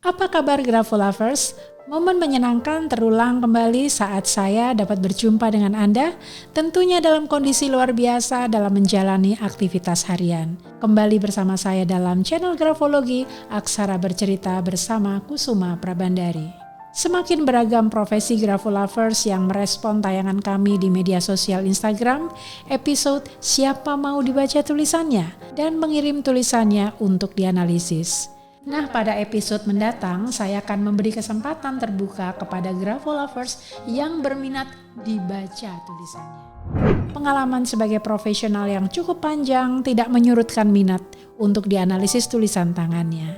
Apa kabar Grafolovers? Momen menyenangkan terulang kembali saat saya dapat berjumpa dengan Anda, tentunya dalam kondisi luar biasa dalam menjalani aktivitas harian. Kembali bersama saya dalam channel Grafologi, Aksara Bercerita bersama Kusuma Prabandari. Semakin beragam profesi Grafolovers yang merespon tayangan kami di media sosial Instagram, episode Siapa Mau Dibaca Tulisannya, dan mengirim tulisannya untuk dianalisis. Nah, pada episode mendatang saya akan memberi kesempatan terbuka kepada Grafolovers yang berminat dibaca tulisannya. Pengalaman sebagai profesional yang cukup panjang tidak menyurutkan minat untuk dianalisis tulisan tangannya.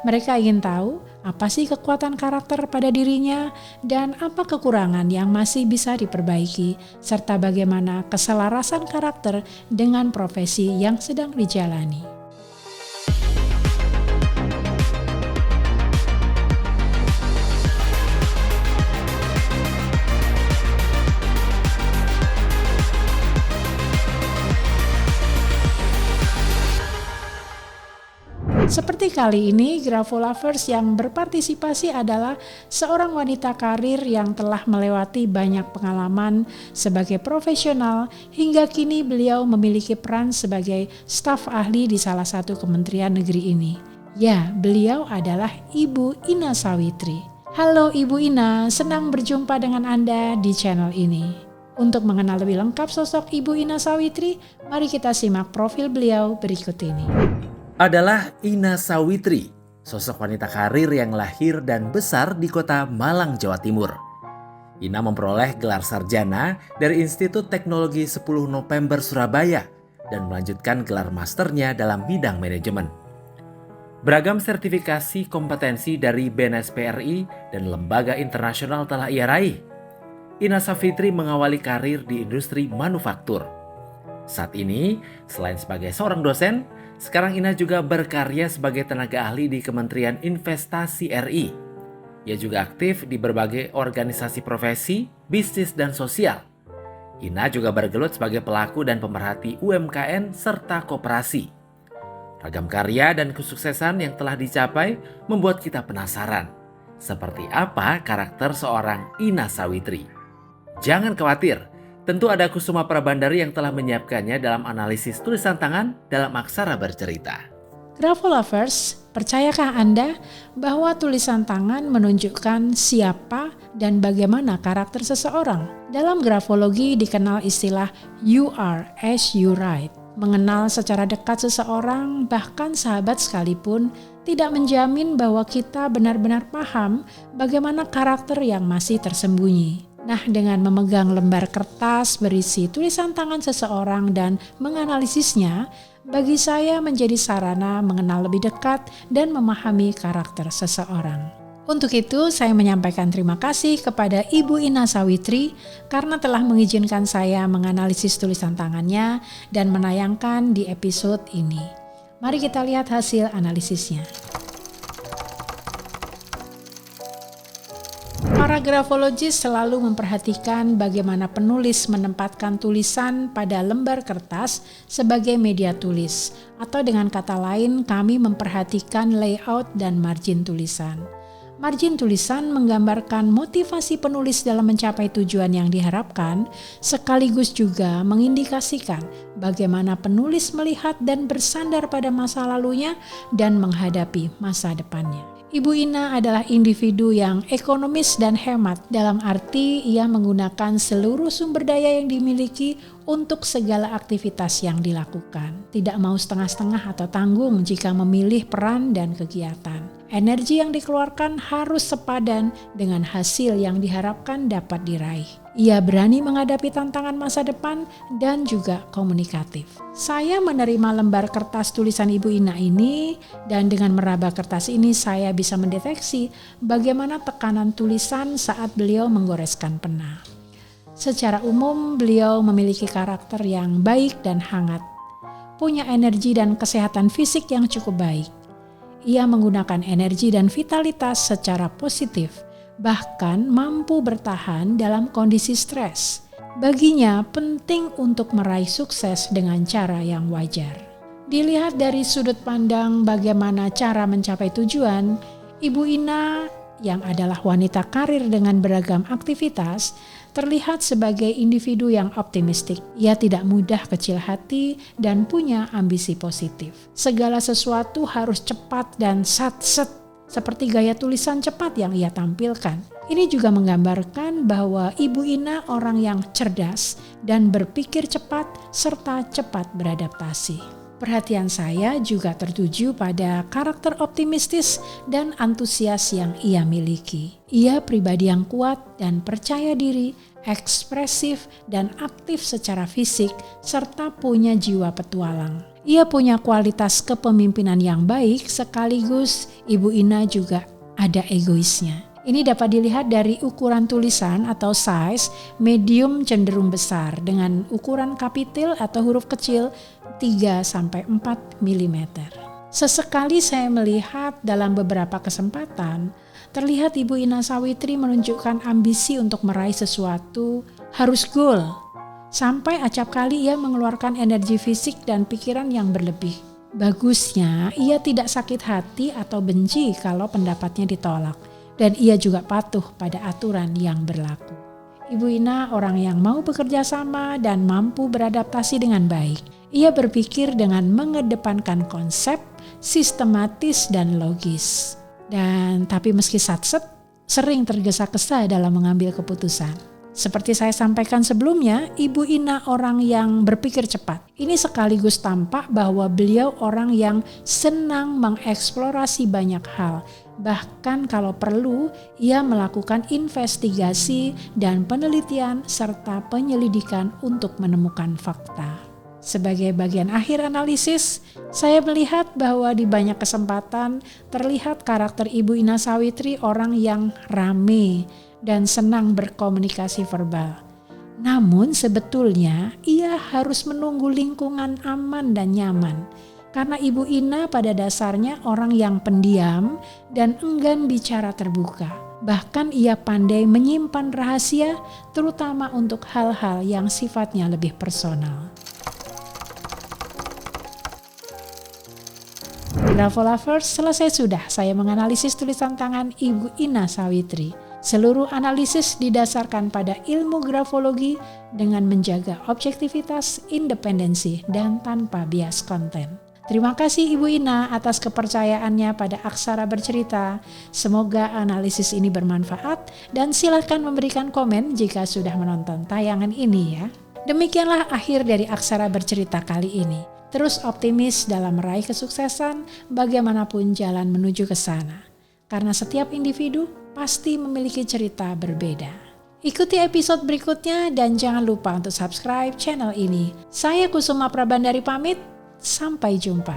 Mereka ingin tahu apa sih kekuatan karakter pada dirinya dan apa kekurangan yang masih bisa diperbaiki, serta bagaimana keselarasan karakter dengan profesi yang sedang dijalani. Seperti kali ini, Grafolovers yang berpartisipasi adalah seorang wanita karir yang telah melewati banyak pengalaman sebagai profesional hingga kini beliau memiliki peran sebagai staf ahli di salah satu kementerian negeri ini. Ya, beliau adalah Ibu Ina Sawitri. Halo Ibu Ina, senang berjumpa dengan Anda di channel ini. Untuk mengenal lebih lengkap sosok Ibu Ina Sawitri, mari kita simak profil beliau berikut ini. Adalah Ina Sawitri, sosok wanita karir yang lahir dan besar di kota Malang, Jawa Timur. Ina memperoleh gelar sarjana dari Institut Teknologi 10 November Surabaya dan melanjutkan gelar masternya dalam bidang manajemen. Beragam sertifikasi kompetensi dari BNSPRI dan lembaga internasional telah ia raih. Ina Sawitri mengawali karir di industri manufaktur. Saat ini, selain sebagai seorang dosen, sekarang Ina juga berkarya sebagai tenaga ahli di Kementerian Investasi RI. Ia juga aktif di berbagai organisasi profesi, bisnis, dan sosial. Ina juga bergelut sebagai pelaku dan pemerhati UMKM serta koperasi. Ragam karya dan kesuksesan yang telah dicapai membuat kita penasaran. Seperti apa karakter seorang Ina Sawitri? Jangan khawatir. Tentu ada Kusuma Prabandari yang telah menyiapkannya dalam analisis tulisan tangan dalam Aksara Bercerita. Grafolovers, percayakah Anda bahwa tulisan tangan menunjukkan siapa dan bagaimana karakter seseorang? Dalam grafologi dikenal istilah you are as you write. Mengenal secara dekat seseorang, bahkan sahabat sekalipun, tidak menjamin bahwa kita benar-benar paham bagaimana karakter yang masih tersembunyi. Nah, dengan memegang lembar kertas berisi tulisan tangan seseorang dan menganalisisnya, bagi saya menjadi sarana mengenal lebih dekat dan memahami karakter seseorang. Untuk itu, saya menyampaikan terima kasih kepada Ibu Ina Sawitri karena telah mengizinkan saya menganalisis tulisan tangannya dan menayangkan di episode ini. Mari kita lihat hasil analisisnya. Para grafologis selalu memperhatikan bagaimana penulis menempatkan tulisan pada lembar kertas sebagai media tulis, atau dengan kata lain kami memperhatikan layout dan margin tulisan. Margin tulisan menggambarkan motivasi penulis dalam mencapai tujuan yang diharapkan, sekaligus juga mengindikasikan bagaimana penulis melihat dan bersandar pada masa lalunya dan menghadapi masa depannya. Ibu Ina adalah individu yang ekonomis dan hemat, dalam arti ia menggunakan seluruh sumber daya yang dimiliki untuk segala aktivitas yang dilakukan. Tidak mau setengah-setengah atau tanggung jika memilih peran dan kegiatan. Energi yang dikeluarkan harus sepadan dengan hasil yang diharapkan dapat diraih. Ia berani menghadapi tantangan masa depan dan juga komunikatif. Saya menerima lembar kertas tulisan Ibu Ina ini dan dengan meraba kertas ini saya bisa mendeteksi bagaimana tekanan tulisan saat beliau menggoreskan pena. Secara umum beliau memiliki karakter yang baik dan hangat, punya energi dan kesehatan fisik yang cukup baik. Ia menggunakan energi dan vitalitas secara positif, bahkan mampu bertahan dalam kondisi stres. Baginya penting untuk meraih sukses dengan cara yang wajar. Dilihat dari sudut pandang bagaimana cara mencapai tujuan, Ibu Ina yang adalah wanita karir dengan beragam aktivitas terlihat sebagai individu yang optimistik. Ia tidak mudah kecil hati dan punya ambisi positif. Segala sesuatu harus cepat dan sat-set, seperti gaya tulisan cepat yang ia tampilkan. Ini juga menggambarkan bahwa Ibu Ina orang yang cerdas dan berpikir cepat serta cepat beradaptasi. Perhatian saya juga tertuju pada karakter optimistis dan antusias yang ia miliki. Ia pribadi yang kuat dan percaya diri, ekspresif dan aktif secara fisik, serta punya jiwa petualang. Ia punya kualitas kepemimpinan yang baik, sekaligus Ibu Ina juga ada egoisnya. Ini dapat dilihat dari ukuran tulisan atau size medium cenderung besar dengan ukuran kapital atau huruf kecil 3-4 mm. Sesekali saya melihat dalam beberapa kesempatan, terlihat Ibu Ina Sawitri menunjukkan ambisi untuk meraih sesuatu harus goal. Sampai acap kali ia mengeluarkan energi fisik dan pikiran yang berlebih. Bagusnya ia tidak sakit hati atau benci kalau pendapatnya ditolak. Dan ia juga patuh pada aturan yang berlaku. Ibu Ina orang yang mau bekerja sama dan mampu beradaptasi dengan baik. Ia berpikir dengan mengedepankan konsep, sistematis dan logis. Tapi meski satset, sering tergesa-gesa dalam mengambil keputusan. Seperti saya sampaikan sebelumnya, Ibu Ina orang yang berpikir cepat. Ini sekaligus tampak bahwa beliau orang yang senang mengeksplorasi banyak hal. Bahkan kalau perlu, ia melakukan investigasi dan penelitian serta penyelidikan untuk menemukan fakta. Sebagai bagian akhir analisis, saya melihat bahwa di banyak kesempatan terlihat karakter Ibu Ina Sawitri orang yang rame dan senang berkomunikasi verbal. Namun sebetulnya ia harus menunggu lingkungan aman dan nyaman. Karena Ibu Ina pada dasarnya orang yang pendiam dan enggan bicara terbuka. Bahkan ia pandai menyimpan rahasia, terutama untuk hal-hal yang sifatnya lebih personal. Grafolovers, selesai sudah saya menganalisis tulisan tangan Ibu Ina Sawitri. Seluruh analisis didasarkan pada ilmu grafologi dengan menjaga objektivitas, independensi, dan tanpa bias konten. Terima kasih Ibu Ina atas kepercayaannya pada Aksara Bercerita. Semoga analisis ini bermanfaat dan silakan memberikan komen jika sudah menonton tayangan ini ya. Demikianlah akhir dari Aksara Bercerita kali ini. Terus optimis dalam meraih kesuksesan bagaimanapun jalan menuju ke sana. Karena setiap individu pasti memiliki cerita berbeda. Ikuti episode berikutnya dan jangan lupa untuk subscribe channel ini. Saya Kusuma Prabandari pamit, sampai jumpa.